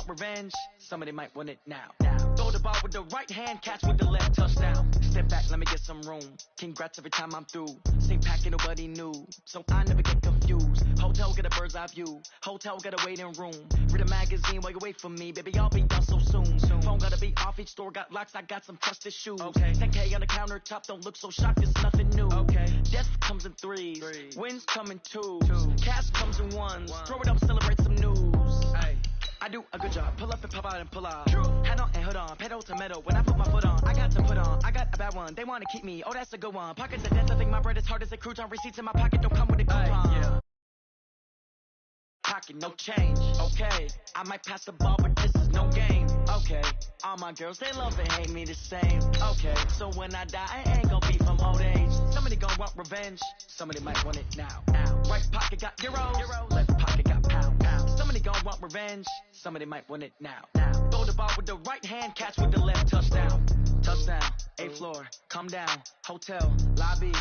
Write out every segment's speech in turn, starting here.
want revenge, somebody might want it now. Throw the ball with the right hand, catch with the left, touchdown. Step back, let me get some room. Congrats every time I'm through. Same packet, nobody knew, so I never get confused. Hotel get a bird's eye view. Hotel get a waiting room. Read a magazine while you wait for me, baby. I'll be done so soon. Phone gotta be off, each store got locks. I got some trusted shoes. Okay. 10K on the countertop, don't look so shocked. It's nothing new. Okay. Death comes in threes. Wins come in twos. Cash comes in ones. Throw it up, celebrate some news. Hey. I do a good job. Pull up and pop out and pull out. Hat on and hood on. Pedal to metal. When I put my foot on, I got to put on. I got a bad one. They want to keep me. Oh, that's a good one. Pockets are dense. I think my bread is hard as a crouton. Receipts in my pocket don't come with a coupon. Yeah. Pocket, no change. Okay. I might pass the ball, but this is no game. Okay. All my girls, they love and hate me the same. Okay. So when I die, I ain't gonna be from old age. Somebody gonna want revenge. Somebody might want it now. Right pocket got euros. Left pocket got pound. Somebody gonna want revenge. Somebody might want it now. Throw the ball with the right hand, catch with the left, touchdown. Touchdown, 8th floor, come down, hotel, lobby.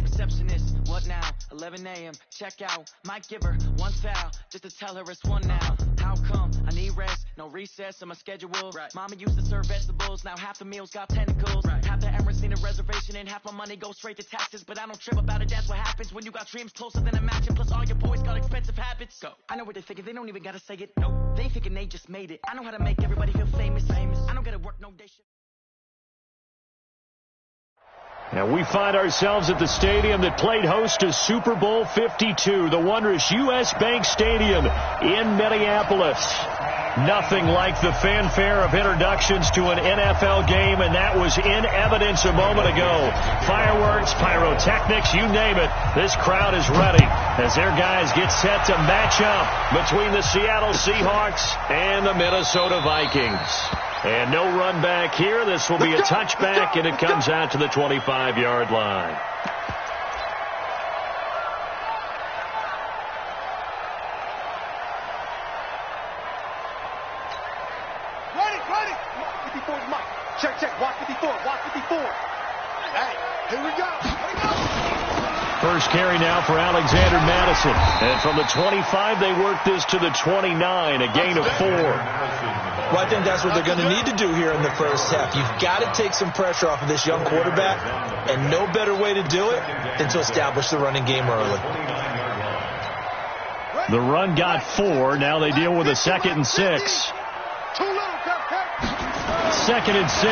Receptionist, what now? 11 a.m., check out. Might give her one foul, just to tell her it's one now. How come? I need rest, no recess in my schedule. Right. Mama used to serve vegetables, now half the meals got tentacles. Right. Half the Emirates need a reservation and half my money goes straight to taxes. But I don't trip about it, that's what happens when you got dreams closer than a matching. Plus all your boys got expensive habits. Go. I know what they're thinking, they don't even gotta say it. Nope. They thinking they just made it. I know how to make everybody feel famous. I don't gotta work no day shift. And we find ourselves at the stadium that played host to Super Bowl 52, the wondrous U.S. Bank Stadium in Minneapolis. Nothing like the fanfare of introductions to an NFL game, and that was in evidence a moment ago. Fireworks, pyrotechnics, you name it. This crowd is ready as their guys get set to match up between the Seattle Seahawks and the Minnesota Vikings. And no run back here. This will be a touchback, and it comes out to the 25-yard line. Ready. 54 is Mike. Check. Watch 54. Hey, here we go. First carry now for Alexander Madison. And from the 25, they work this to the 29, a gain of 4. Well, I think that's what they're going to need to do here in the first half. You've got to take some pressure off of this young quarterback, and no better way to do it than to establish the running game early. The run got 4. Now they deal with a 2nd and 6. 2nd and 6.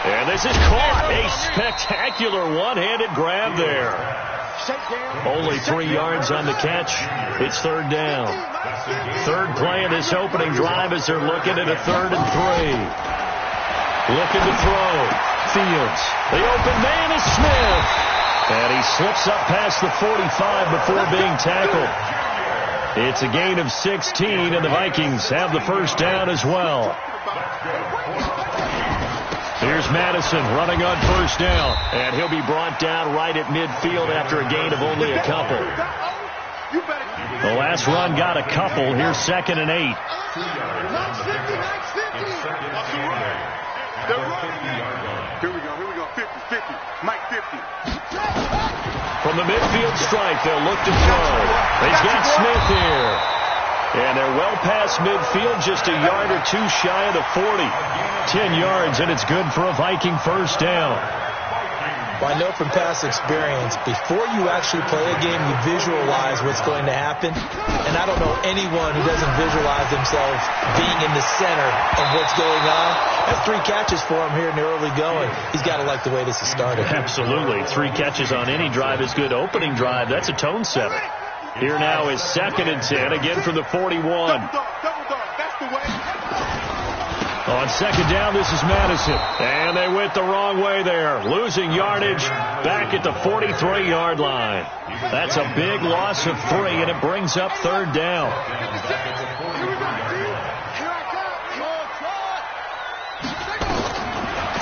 And this is caught. A spectacular one-handed grab there. Only 3 yards on the catch. It's 3rd down. 3rd play of this opening drive as they're looking at a 3rd and 3. Looking to throw. Fields. The open man is Smith. And he slips up past the 45 before being tackled. It's a gain of 16, and the Vikings have the first down as well. Here's Madison running on first down, and he'll be brought down right at midfield after a gain of only a couple. The last run got a couple. Here's 2nd and 8. Here we go. 50. Mike 50. From the midfield strike, they'll look to throw. He's got Smith here. And they're well past midfield, just a yard or 2 shy of the 40. 10 yards, and it's good for a Viking first down. Well, I know from past experience, before you actually play a game, you visualize what's going to happen. And I don't know anyone who doesn't visualize themselves being in the center of what's going on. That's 3 catches for him here in the early going. He's got to like the way this has started. Absolutely. 3 catches on any drive is good. Opening drive, that's a tone setter. Here now is 2nd and 10, again from the 41. That's the way. On 2nd down, this is Madison. And they went the wrong way there. Losing yardage back at the 43-yard line. That's a big loss of 3, and it brings up 3rd down.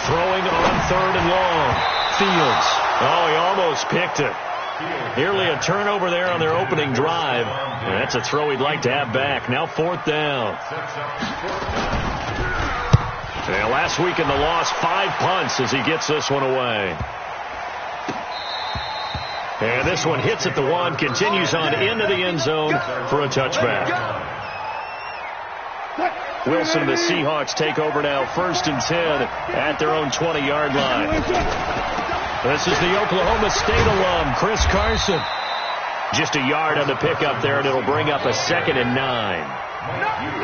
Throwing on 3rd and long. Fields. Oh, he almost picked it. Nearly a turnover there on their opening drive. And that's a throw he'd like to have back. Now 4th down. And last week in the loss, 5 punts as he gets this one away. And this one hits at the 1, continues on into the end zone for a touchback. Wilson and the Seahawks take over now, 1st and 10 at their own 20-yard line. This is the Oklahoma State alum, Chris Carson. Just a yard on the pickup there, and it'll bring up a 2nd and 9.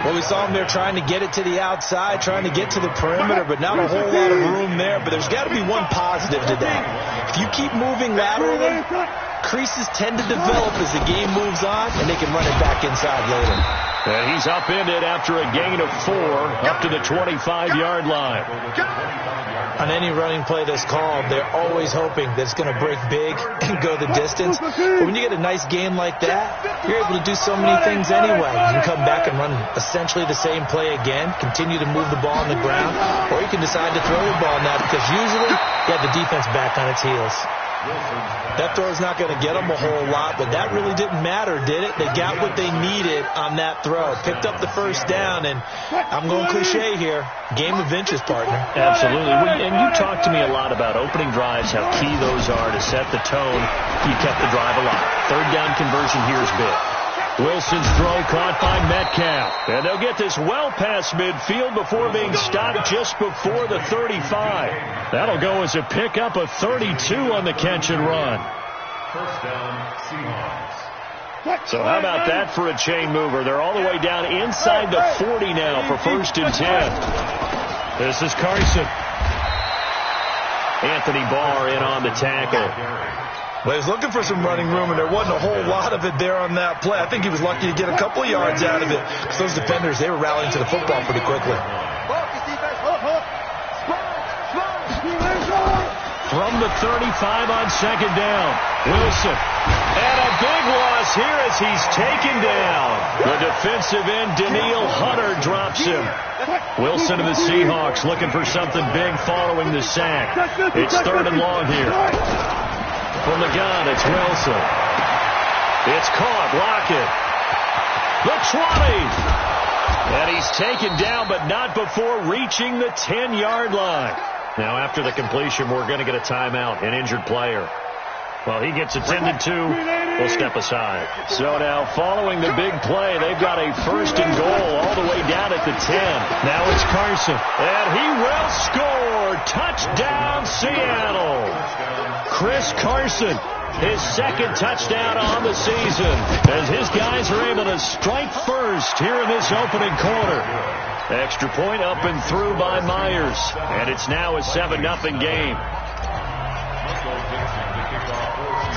Well, we saw him there trying to get it to the outside, trying to get to the perimeter, but not a whole lot of room there. But there's got to be one positive to that. If you keep moving laterally, creases tend to develop as the game moves on, and they can run it back inside later. And he's upended after a gain of 4 up to the 25-yard line. On any running play that's called, they're always hoping that it's going to break big and go the distance. But when you get a nice game like that, you're able to do so many things anyway. You can come back and run essentially the same play again, continue to move the ball on the ground, or you can decide to throw the ball now because usually you have the defense back on its heels. That throw's not going to get them a whole lot, but that really didn't matter, did it? They got what they needed on that throw. Picked up the 1st down, and I'm going cliche here. Game of inches, partner. Absolutely. And you talked to me a lot about opening drives, how key those are to set the tone. You kept the drive alive. 3rd down conversion here is big. Wilson's throw caught by Metcalf. And they'll get this well past midfield before being stopped just before the 35. That'll go as a pickup of 32 on the catch and run. 1st down, Seahawks. So how about that for a chain mover? They're all the way down inside the 40 now for 1st and 10. This is Carson. Anthony Barr in on the tackle. Well, he was looking for some running room, and there wasn't a whole lot of it there on that play. I think he was lucky to get a couple of yards out of it because those defenders, they were rallying to the football pretty quickly. From the 35 on 2nd down, Wilson. And a big loss here as he's taken down. The defensive end, Daniil Hunter, drops him. Wilson and the Seahawks looking for something big following the sack. It's 3rd and long here. From the gun, it's Wilson. It's caught. Lockett. The 20. And he's taken down, but not before reaching the 10-yard line. Now, after the completion, we're going to get a timeout, an injured player. Well, he gets attended to. We'll step aside. So now, following the big play, they've got a 1st and goal all the way down at the 10. Now it's Carson. And he will score. Touchdown, Seattle. Chris Carson, his 2nd touchdown on the season, as his guys are able to strike first here in this opening quarter. Extra point up and through by Myers. And it's now a 7-0 game.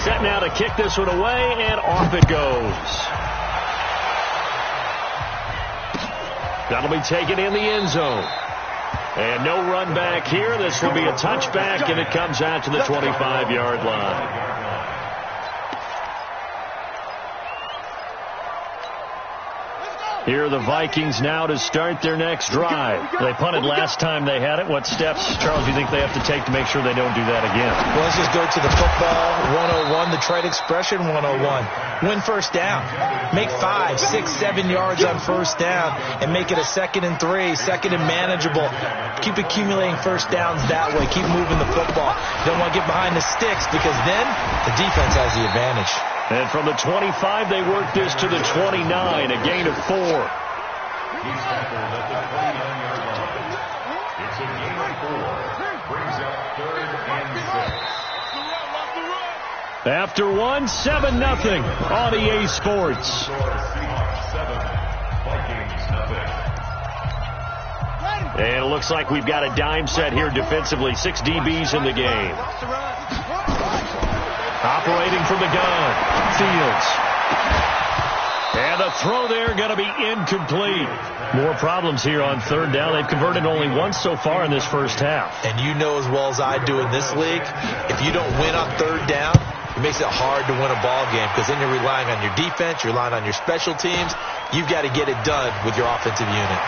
Set now to kick this one away, and off it goes. That'll be taken in the end zone. And no run back here. This will be a touchback, and it comes out to the 25-yard line. Here are the Vikings now to start their next drive. They punted last time they had it. What steps, Charles, do you think they have to take to make sure they don't do that again? Well, let's just go to the football 101, the trade expression 101. Win 1st down. Make 5, 6, 7 yards on 1st down and make it a 2nd and 3, 2nd and manageable. Keep accumulating 1st downs that way. Keep moving the football. You don't want to get behind the sticks because then the defense has the advantage. And from the 25, they work this to the 29, a gain of 4. He's tackled at the 29-yard line. It's a gain of 4. Brings up 3rd and 6. After 1, 7-0 on EA Sports. Seahawks 7, Vikings 0. And it looks like we've got a dime set here defensively. 6 DBs in the game. Operating from the gun, Fields. And the throw there going to be incomplete. More problems here on 3rd down. They've converted only once so far in this first half. And you know as well as I do in this league, if you don't win on 3rd down, it makes it hard to win a ball game because then you're relying on your defense, you're relying on your special teams. You've got to get it done with your offensive unit.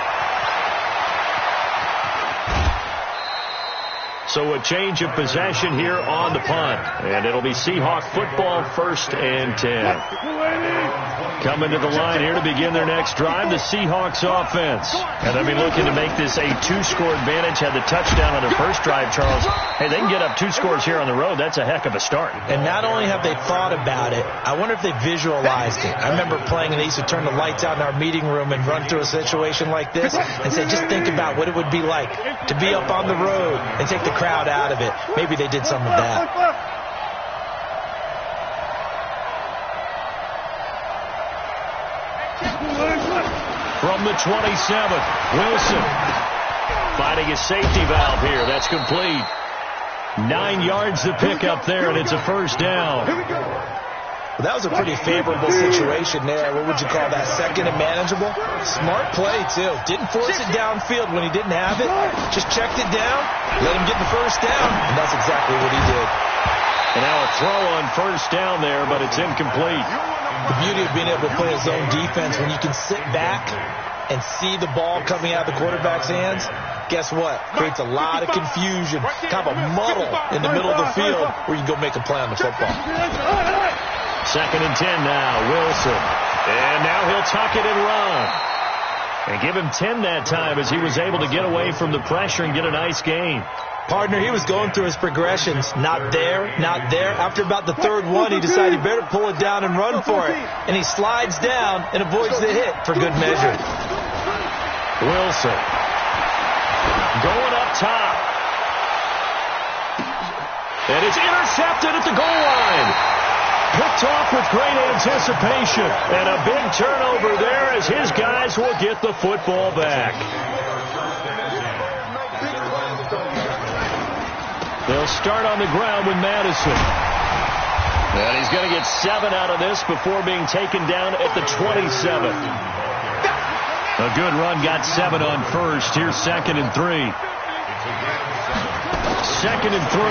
So a change of possession here on the punt. And it'll be Seahawk football, 1st and 10. Coming to the line here to begin their next drive, the Seahawks offense. And they'll be looking to make this a 2-score advantage. Had the touchdown on their first drive, Charles. Hey, they can get up 2 scores here on the road. That's a heck of a start. And not only have they thought about it, I wonder if they visualized it. I remember playing, and they used to turn the lights out in our meeting room and run through a situation like this and say, just think about what it would be like to be up on the road and take the crowd out of it. Maybe they did some of that. From the 27, Wilson finding a safety valve here. That's complete. 9 yards to pick up there, and it's a 1st down. Well, that was a pretty favorable situation there. What would you call that? 2nd and manageable? Smart play, too. Didn't force it downfield when he didn't have it. Just checked it down, let him get the 1st down, and that's exactly what he did. And now a throw on 1st down there, but it's incomplete. The beauty of being able to play a zone defense, when you can sit back and see the ball coming out of the quarterback's hands, guess what? Creates a lot of confusion, kind of a muddle in the middle of the field where you can go make a play on the football. 2nd and 10 now, Wilson. And now he'll tuck it and run. And give him 10 that time as he was able to get away from the pressure and get a nice gain. Partner, he was going through his progressions. Not there, not there. After about the 3rd one, he decided he better pull it down and run for it. And he slides down and avoids the hit for good measure. Wilson going up top. And it's intercepted at the goal line. Picked off with great anticipation. And a big turnover there as his guys will get the football back. They'll start on the ground with Madison. And he's going to get 7 out of this before being taken down at the 27. A good run, got 7 on 1st. Here's 2nd and 3. 2nd and 3.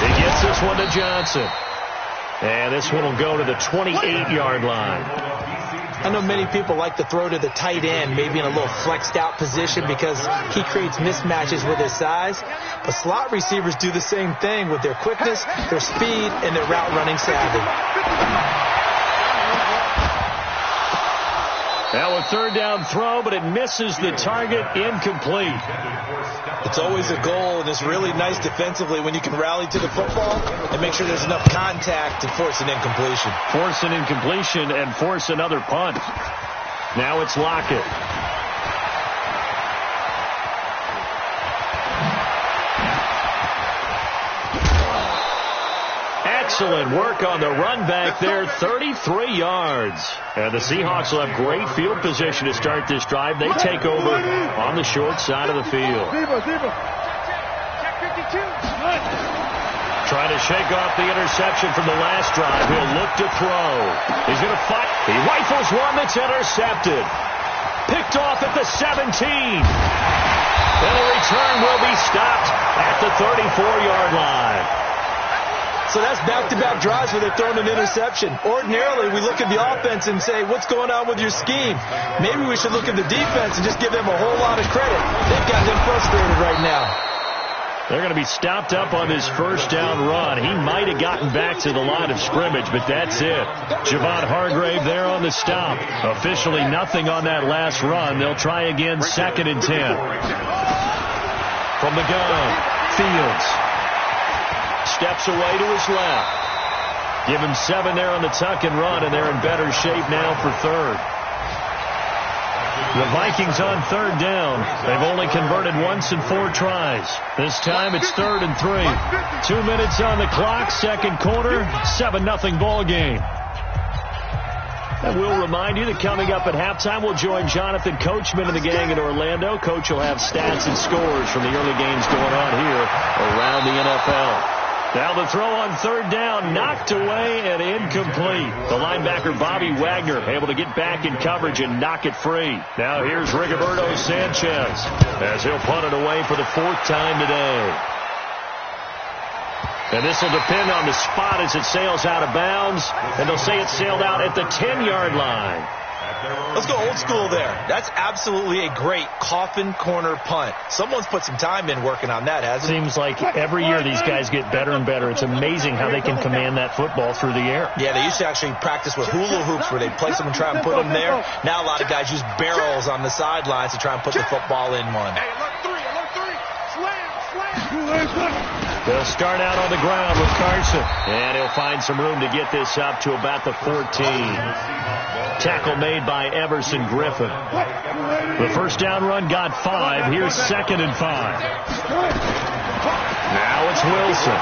He gets this one to Johnson. And this one will go to the 28-yard line. I know many people like to throw to the tight end, maybe in a little flexed out position because he creates mismatches with his size. But slot receivers do the same thing with their quickness, their speed, and their route running savvy. Now a 3rd down throw, but it misses the target, incomplete. It's always a goal, and it's really nice defensively when you can rally to the football and make sure there's enough contact to force an incompletion. Force an incompletion and force another punt. Now it's Lockett. Excellent work on the run back there, 33 yards. And the Seahawks will have great field position to start this drive. They take over on the short side of the field. Trying to shake off the interception from the last drive. He'll look to throw. He's going to fight. He rifles one that's intercepted. Picked off at the 17. And the return will be stopped at the 34-yard line. So that's back-to-back drives where they're throwing an interception. Ordinarily, we look at the offense and say, what's going on with your scheme? Maybe we should look at the defense and just give them a whole lot of credit. They've got them frustrated right now. They're going to be stopped up on this 1st down run. He might have gotten back to the line of scrimmage, but that's it. Javon Hargrave there on the stop. Officially nothing on that last run. They'll try again, 2nd and 10. From the gun, Fields. Steps away to his left. Give him 7 there on the tuck and run, and they're in better shape now for 3rd. The Vikings on 3rd down. They've only converted once in 4 tries. This time it's 3rd and 3. 2 minutes on the clock, 2nd quarter, 7-0 ball game. And we'll remind you that coming up at halftime, we'll join Jonathan Coachman and the gang in Orlando. Coach will have stats and scores from the early games going on here around the NFL. Now the throw on 3rd down, knocked away and incomplete. The linebacker Bobby Wagner able to get back in coverage and knock it free. Now here's Rigoberto Sanchez as he'll punt it away for the 4th time today. And this will depend on the spot as it sails out of bounds. And they'll say it sailed out at the 10-yard line. Let's go old school there. That's absolutely a great coffin corner punt. Someone's put some time in working on that, hasn't it? Seems like every year these guys get better and better. It's amazing how they can command that football through the air. Yeah, they used to actually practice with hula hoops where they'd place them and try and put them there. Now a lot of guys use barrels on the sidelines to try and put the football in one. Hey, alert three. Slam. They'll start out on the ground with Carson. And he'll find some room to get this up to about the 14. Tackle made by Everson Griffin. The first down run got 5. Here's 2nd and 5. Now it's Wilson.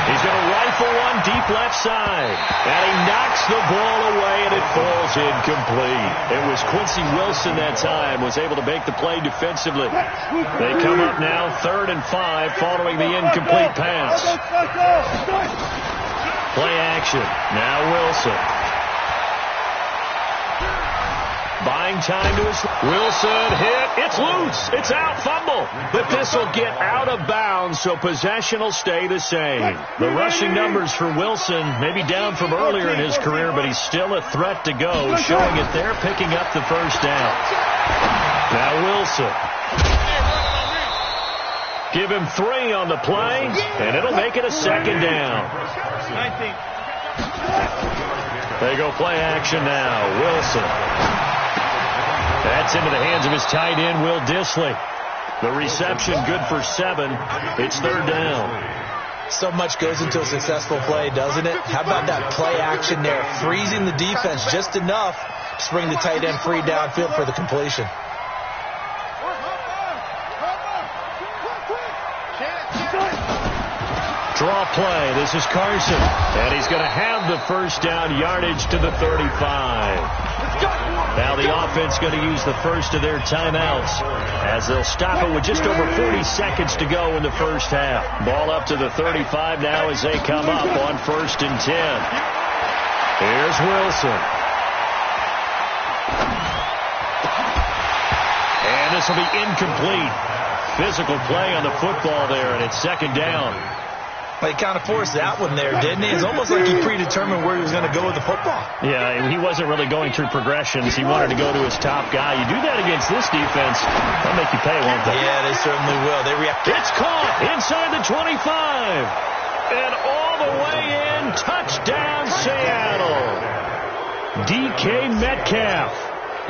He's going to rifle one deep left side. And he knocks the ball away, and it falls incomplete. It was Quincy Wilson that time, was able to make the play defensively. They come up now 3rd and 5 following the incomplete pass. Play action. Now Wilson. Buying time to his... Wilson hit. It's loose. It's out. Fumble. But this will get out of bounds, so possession will stay the same. The rushing numbers for Wilson may be down from earlier in his career, but he's still a threat to go, showing it there, picking up the first down. Now Wilson. Give him 3 on the play, and it'll make it a 2nd down. They go play action now. Wilson. That's into the hands of his tight end, Will Dissly. The reception good for 7. It's 3rd down. So much goes into a successful play, doesn't it? How about that play action there? Freezing the defense just enough to bring the tight end free downfield for the completion. Draw play. This is Carson. And he's going to have the first down yardage to the 35. Now the offense going to use the first of their timeouts as they'll stop it with just over 40 seconds to go in the first half. Ball up to the 35 now as they come up on 1st and 10. Here's Wilson. And this will be incomplete. Physical play on the football there, and it's 2nd down. He kind of forced that one there, didn't he? It's almost like he predetermined where he was going to go with the football. Yeah, he wasn't really going through progressions. He wanted to go to his top guy. You do that against this defense, they'll make you pay, won't they? Yeah, they certainly will. They react. It's caught inside the 25. And all the way in, touchdown Seattle. DK Metcalf.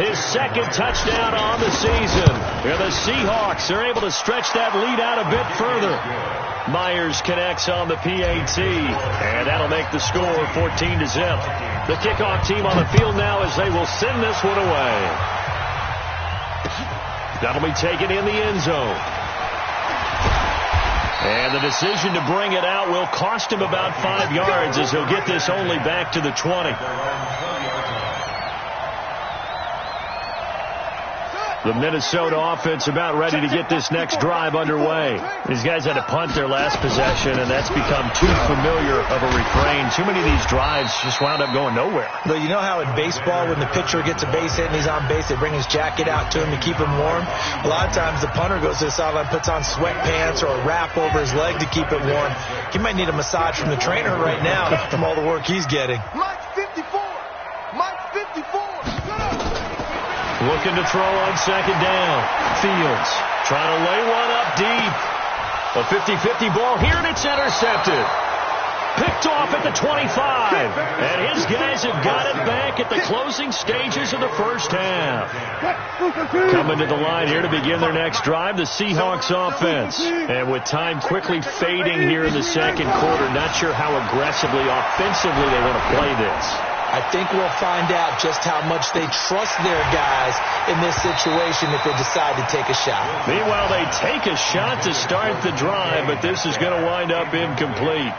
His 2nd touchdown on the season. And the Seahawks are able to stretch that lead out a bit further. Myers connects on the PAT, and that'll make the score 14-0. The kickoff team on the field now as they will send this one away. That'll be taken in the end zone. And the decision to bring it out will cost him about 5 yards as he'll get this only back to the 20. The Minnesota offense about ready to get this next drive underway. These guys had to punt their last possession, and that's become too familiar of a refrain. Too many of these drives just wound up going nowhere. Though you know how in baseball, when the pitcher gets a base hit and he's on base, they bring his jacket out to him to keep him warm? A lot of times the punter goes to the sideline, puts on sweatpants or a wrap over his leg to keep it warm. He might need a massage from the trainer right now from all the work he's getting. Mike 54. Mike 54. Looking to throw on 2nd down. Fields trying to lay one up deep. A 50-50 ball here, and it's intercepted. Picked off at the 25. And his guys have got it back at the closing stages of the first half. Coming to the line here to begin their next drive, the Seahawks offense. And with time quickly fading here in the 2nd quarter, not sure how aggressively, offensively they want to play this. I think we'll find out just how much they trust their guys in this situation if they decide to take a shot. Meanwhile, they take a shot to start the drive, but this is going to wind up incomplete.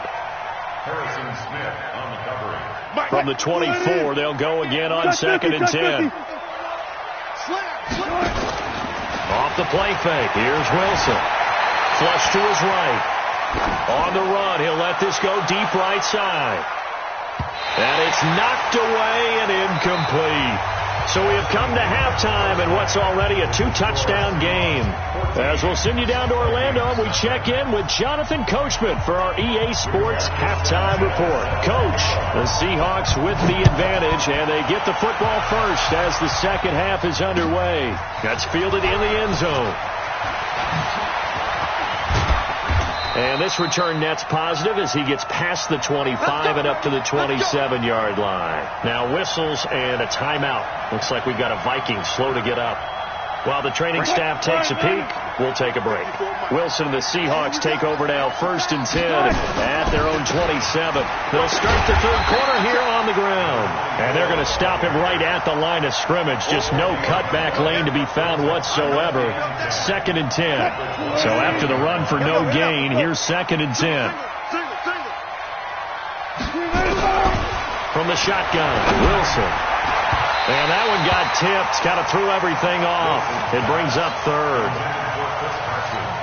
From the 24, they'll go again on 2nd and 10. Off the play fake. Here's Wilson. Flush to his right. On the run, he'll let this go deep right side. And it's knocked away and incomplete. So we have come to halftime in what's already a 2-touchdown game. As we'll send you down to Orlando, we check in with Jonathan Coachman for our EA Sports Halftime Report. Coach, the Seahawks with the advantage, and they get the football first as the second half is underway. That's fielded in the end zone. And this return net's positive as he gets past the 25 and up to the 27-yard line. Now whistles and a timeout. Looks like we've got a Viking slow to get up. While the training staff takes a peek, we'll take a break. Wilson and the Seahawks take over now, 1st and 10 at their own 27. They'll start the third quarter here on the ground. And they're going to stop him right at the line of scrimmage. Just no cutback lane to be found whatsoever. 2nd and 10. So after the run for no gain, here's 2nd and 10. From the shotgun, Wilson. And that one got tipped, kind of threw everything off. It brings up 3rd.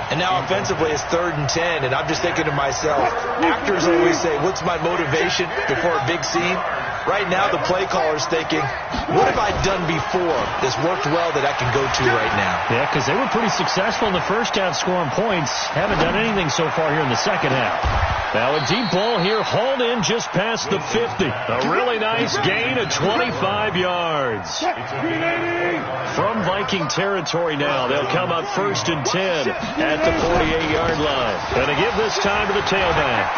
And now offensively it's 3rd and 10, and I'm just thinking to myself, actors always say, what's my motivation before a big scene? Right now the play caller's thinking, what have I done before that's worked well that I can go to right now? Yeah, because they were pretty successful in the first half scoring points. Haven't done anything so far here in the second half. Now a deep ball here, hauled in just past the 50. A really nice gain of 25 yards. From Viking territory now, they'll come up 1st and 10 at the 48-yard line. Going to give this time to the tailback.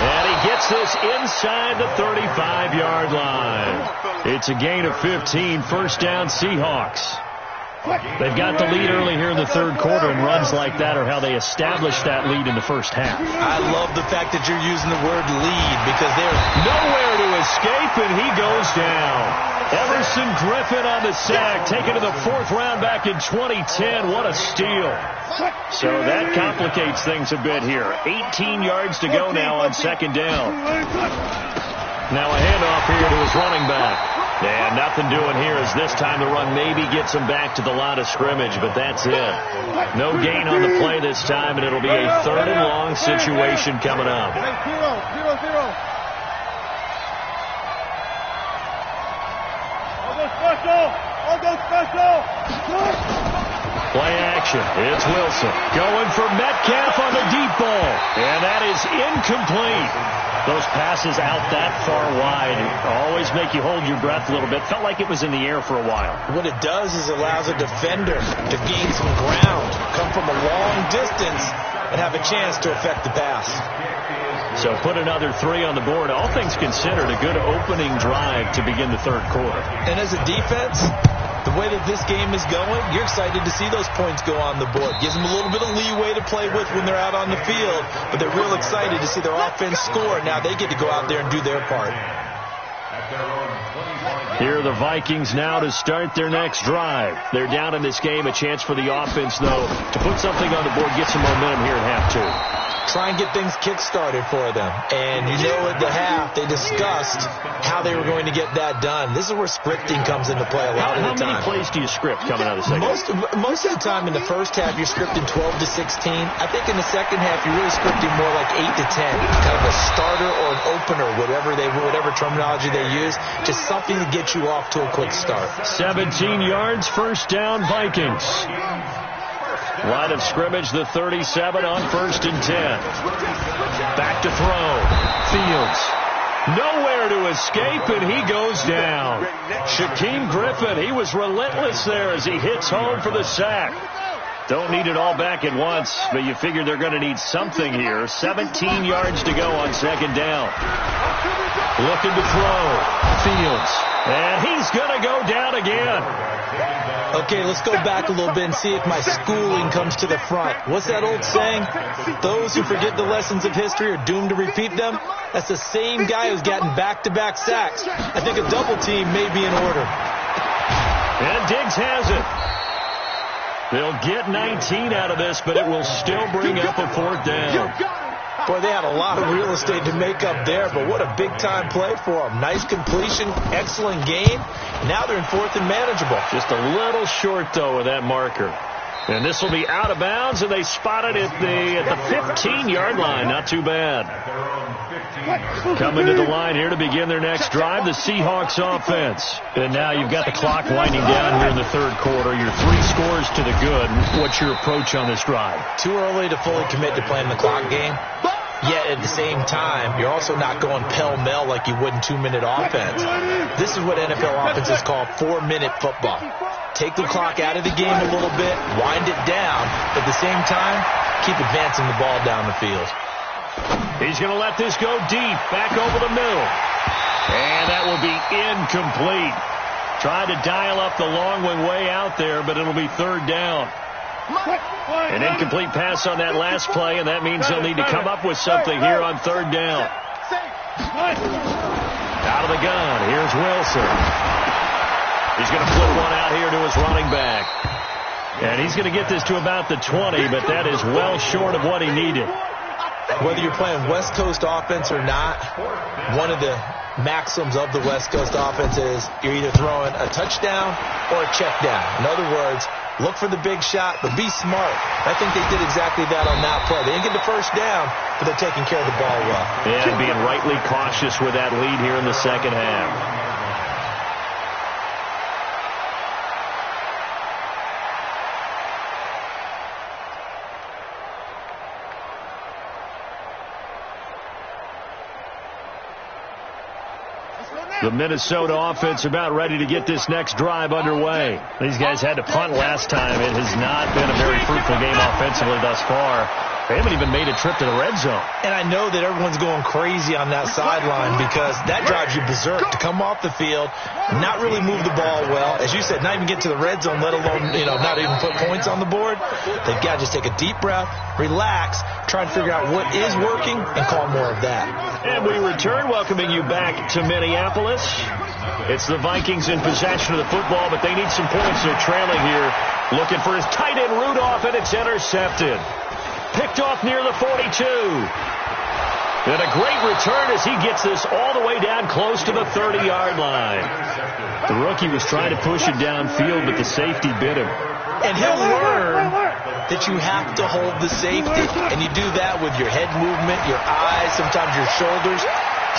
And he gets this inside the 35-yard line. It's a gain of 15, 1st down Seahawks. They've got the lead early here in the third quarter, and runs like that are how they establish that lead in the first half. I love the fact that you're using the word lead because they're nowhere to escape, and he goes down. Everson Griffin on the sack, taken to the 4th round back in 2010. What a steal. So that complicates things a bit here. 18 yards to go now on 2nd down. Now a handoff here to his running back. And nothing doing here as this time the run maybe gets him back to the line of scrimmage, but that's it. No gain on the play this time, and it'll be a 3rd and long situation coming up. 0-0. I'll go special. Play action. It's Wilson going for Metcalf on the deep ball. And that is incomplete. Those passes out that far wide always make you hold your breath a little bit. Felt like it was in the air for a while. What it does is allows a defender to gain some ground, come from a long distance, and have a chance to affect the pass. So put another 3 on the board. All things considered, a good opening drive to begin the third quarter. And as a defense, the way that this game is going, you're excited to see those points go on the board. Gives them a little bit of leeway to play with when they're out on the field, but they're real excited to see their offense score. Now they get to go out there and do their part. Here are the Vikings now to start their next drive. They're down in this game. A chance for the offense, though, to put something on the board, get some momentum here at half 2. Try and get things kick-started for them. And you know at the half, they discussed how they were going to get that done. This is where scripting comes into play a lot of the time. How many plays do you script coming out of the second half? Most of the time in the first half, you're scripting 12 to 16. I think in the second half, you're really scripting more like 8 to 10. Kind of a starter or an opener, whatever terminology they use. Just something to get you off to a quick start. 17 yards, 1st down Vikings. Line of scrimmage, the 37 on 1st and 10. Back to throw. Fields. Nowhere to escape, and he goes down. Shaquem Griffin, he was relentless there as he hits home for the sack. Don't need it all back at once, but you figure they're going to need something here. 17 yards to go on 2nd down. Looking to throw. Fields. And he's going to go down again. Okay, let's go back a little bit and see if my schooling comes to the front. What's that old saying? Those who forget the lessons of history are doomed to repeat them. That's the same guy who's gotten back-to-back sacks. I think a double team may be in order. And Diggs has it. They'll get 19 out of this, but it will still bring up a 4th down. Boy, they had a lot of real estate to make up there, but what a big-time play for them. Nice completion, excellent gain. Now they're in 4th and manageable. Just a little short, though, with that marker. And this will be out of bounds, and they spot it at the 15-yard line. Not too bad. Coming to the line here to begin their next drive, the Seahawks offense. And now you've got the clock winding down here in the third quarter. You're 3 scores to the good. What's your approach on this drive? Too early to fully commit to playing the clock game. Yet at the same time, you're also not going pell-mell like you would in 2-minute offense. This is what NFL offenses call 4-minute football. Take the clock out of the game a little bit, wind it down. At the same time, keep advancing the ball down the field. He's going to let this go deep, back over the middle. And that will be incomplete. Tried to dial up the long one way out there, but it'll be third down. An incomplete pass on that last play, and that means they'll need to come up with something here on third down. Out of the gun, here's Wilson. He's going to flip one out here to his running back. And he's going to get this to about the 20, but that is well short of what he needed. Whether you're playing West Coast offense or not, one of the maxims of the West Coast offense is you're either throwing a touchdown or a check down. In other words, look for the big shot, but be smart. I think they did exactly that on that play. They didn't get the first down, but they're taking care of the ball well. And being rightly cautious with that lead here in the second half. The Minnesota offense about ready to get this next drive underway. These guys had to punt last time. It has not been a very fruitful game offensively thus far. They haven't even made a trip to the red zone. And I know that everyone's going crazy on that sideline because that drives you berserk to come off the field, not really move the ball well. As you said, not even get to the red zone, let alone, not even put points on the board. They've got to just take a deep breath, relax, try and figure out what is working, and call more of that. And we return, welcoming you back to Minneapolis. It's the Vikings in possession of the football, but they need some points. They're trailing here, looking for his tight end Rudolph, and it's intercepted. Picked off near the 42. And a great return as he gets this all the way down close to the 30-yard line. The rookie was trying to push it downfield, but the safety bit him. And he'll learn that you have to hold the safety. And you do that with your head movement, your eyes, sometimes your shoulders.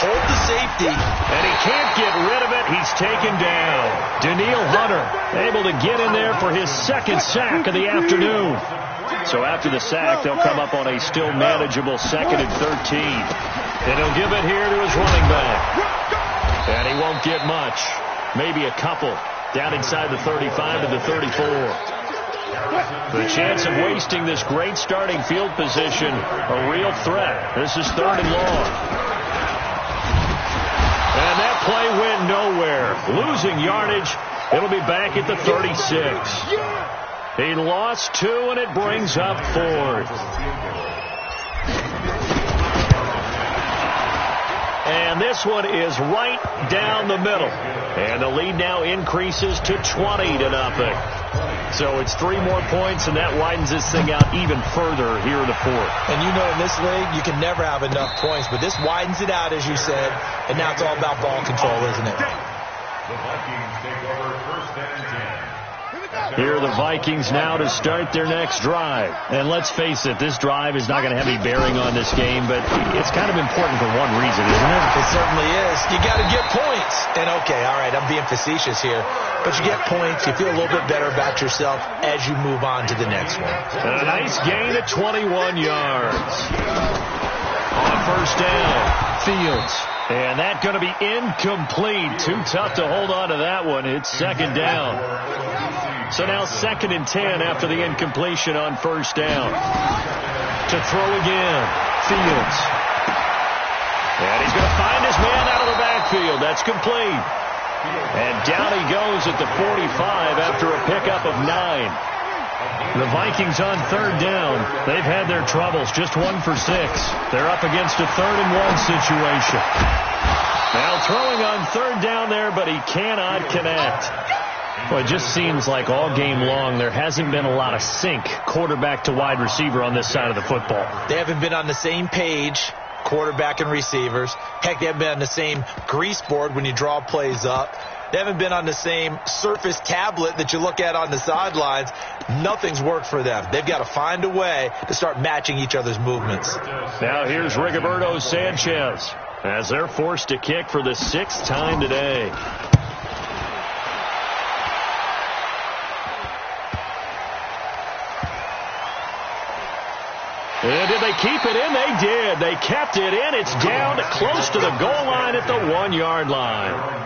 Hold the safety. And he can't get rid of it. He's taken down. Daniil Hunter able to get in there for his second sack of the afternoon. So after the sack, they'll come up on a still manageable 2nd and 13. And he'll give it here to his running back. And he won't get much. Maybe a couple. Down inside the 35 to the 34. The chance of wasting this great starting field position, a real threat. This is 3rd and long. And that play went nowhere. Losing yardage. It'll be back at the 36. He lost 2, and it brings up 4th. And this one is right down the middle. And the lead now increases to 20-0. So it's 3 more points, and that widens this thing out even further here in the 4th. And in this league, you can never have enough points, but this widens it out, as you said, and now it's all about ball control, isn't it? The Vikings take over 1st and 10. Here are the Vikings now to start their next drive. And let's face it, this drive is not going to have any bearing on this game, but it's kind of important for one reason, isn't it? It certainly is. You got to get points. And okay, all right, I'm being facetious here, but you get points, you feel a little bit better about yourself as you move on to the next one. And a nice gain of 21 yards. On 1st down, Fields. And that's going to be incomplete. Too tough to hold on to that one. It's 2nd down. So now 2nd and 10 after the incompletion on 1st down. To throw again, Fields. And he's going to find his man out of the backfield. That's complete. And down he goes at the 45 after a pickup of 9. The Vikings on 3rd down. They've had their troubles. Just 1 for 6. They're up against a 3rd and 1 situation. Now throwing on 3rd down there, but he cannot connect. Well, it just seems like all game long there hasn't been a lot of sync quarterback to wide receiver on this side of the football. They haven't been on the same page, quarterback and receivers. Heck, they haven't been on the same grease board when you draw plays up. They haven't been on the same Surface tablet that you look at on the sidelines. Nothing's worked for them. They've got to find a way to start matching each other's movements. Now here's Rigoberto Sanchez as they're forced to kick for the 6th time today. And did they keep it in? They did. They kept it in. It's down close to the goal line at the 1-yard line.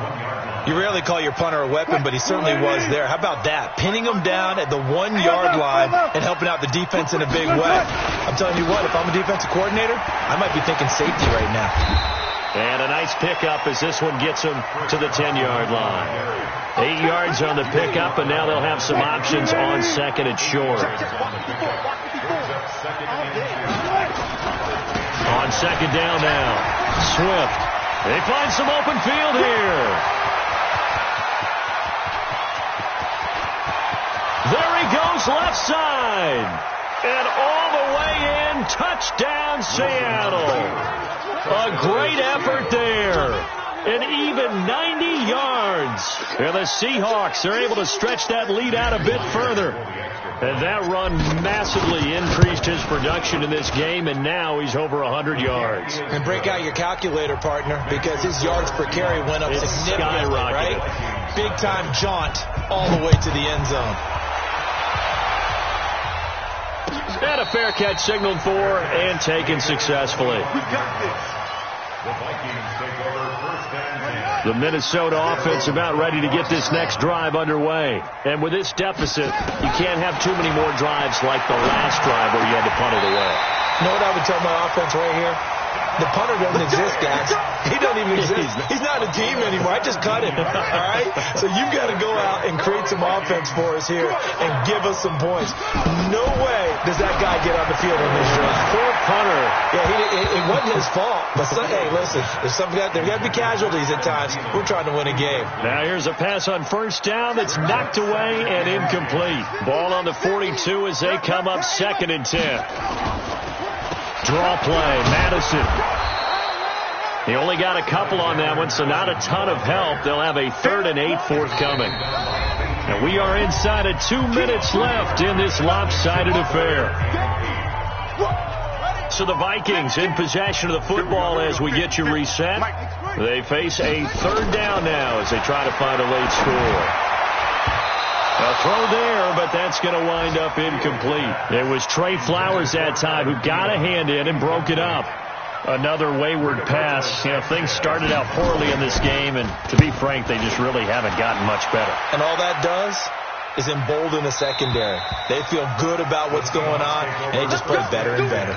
You rarely call your punter a weapon, but he certainly was there. How about that? Pinning him down at the 1-yard line and helping out the defense in a big way. I'm telling you what, if I'm a defensive coordinator, I might be thinking safety right now. And a nice pickup as this one gets him to the 10-yard line. 8 yards on the pickup, and now they'll have some options on second and short. On second down now, Swift. They find some open field here. There he goes, left side. And all the way in, touchdown Seattle. A great effort there. An even 90 yards. And the Seahawks are able to stretch that lead out a bit further. And that run massively increased his production in this game, and now he's over 100 yards. And break out your calculator, partner, because his yards per carry went up significantly, right? Big-time jaunt all the way to the end zone. And a fair catch signaled for and taken successfully. The Vikings take over first and 10. The Minnesota offense about ready to get this next drive underway. And with this deficit, you can't have too many more drives like the last drive where you had to punt it away. You know what I would tell my offense right here? The punter doesn't exist, guys. He doesn't even exist. He's not a team anymore. I just cut him. All right? So you've got to go out and create some offense for us here and give us some points. No way does that guy get on the field on this drive. Poor punter. Yeah, it wasn't his fault. But hey, listen, there's there got to be casualties at times. We're trying to win a game. Now here's a pass on first down that's knocked away and incomplete. Ball on the 42 as they come up 2nd and 10. Draw play, Madison. He only got a couple on that one, so not a ton of help. They'll have a 3rd and 8 forthcoming. And we are inside of 2 minutes left in this lopsided affair. So the Vikings in possession of the football as we get you reset. They face a 3rd down now as they try to find a late score. A throw there, but that's going to wind up incomplete. It was Trey Flowers that time who got a hand in and broke it up. Another wayward pass. You know, things started out poorly in this game, and to be frank, they just really haven't gotten much better. And all that does is embolden the secondary. They feel good about what's going on, and they just play better and better.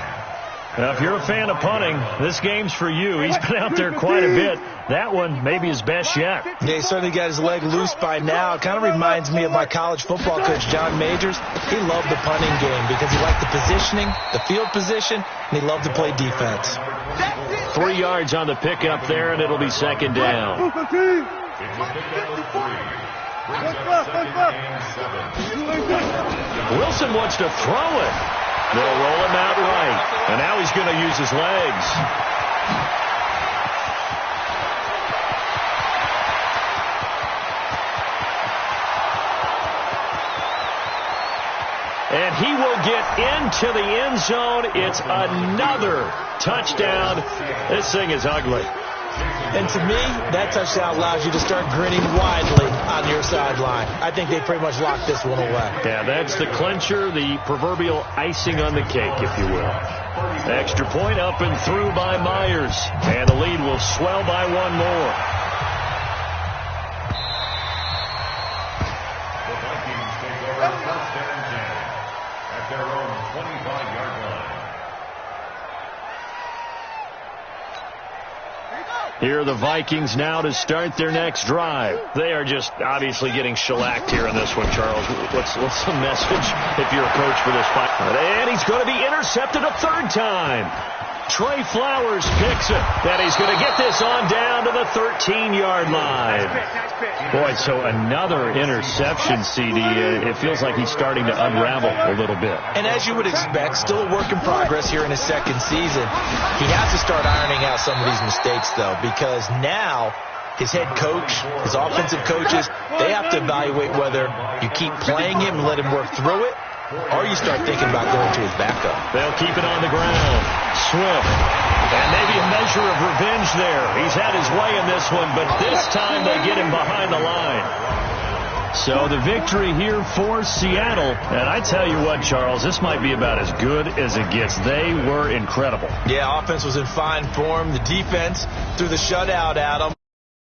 Now, if you're a fan of punting, this game's for you. He's been out there quite a bit. That one, maybe his best yet. Yeah, he certainly got his leg loose by now. It kind of reminds me of my college football coach, John Majors. He loved the punting game because he liked the positioning, the field position, and he loved to play defense. 3 yards on the pickup there, and it'll be 2nd down. Wilson wants to throw it. They'll roll him out right. And now he's going to use his legs. And he will get into the end zone. It's another touchdown. This thing is ugly. And to me, that touchdown allows you to start grinning widely on your sideline. I think they pretty much locked this one away. Yeah, that's the clincher, the proverbial icing on the cake, if you will. Extra point up and through by Myers. And the lead will swell by 1 more. The Vikings take over first and 10 at their own 25-yard line. Here are the Vikings now to start their next drive. They are just obviously getting shellacked here in this one, Charles. What's the message if you're a coach for this fight? And he's going to be intercepted a 3rd time. Trey Flowers picks it. And he's going to get this on down to the 13-yard line. Boy, so another interception, CD. It feels like he's starting to unravel a little bit. And as you would expect, still a work in progress here in his 2nd season. He has to start ironing out some of these mistakes, though, because now his head coach, his offensive coaches, they have to evaluate whether you keep playing him and let him work through it, or you start thinking about going to his backup. They'll keep it on the ground. Swift. And maybe a measure of revenge there. He's had his way in this one, but this time they get him behind the line. So the victory here for Seattle. And I tell you what, Charles, this might be about as good as it gets. They were incredible. Yeah, offense was in fine form. The defense threw the shutout at them.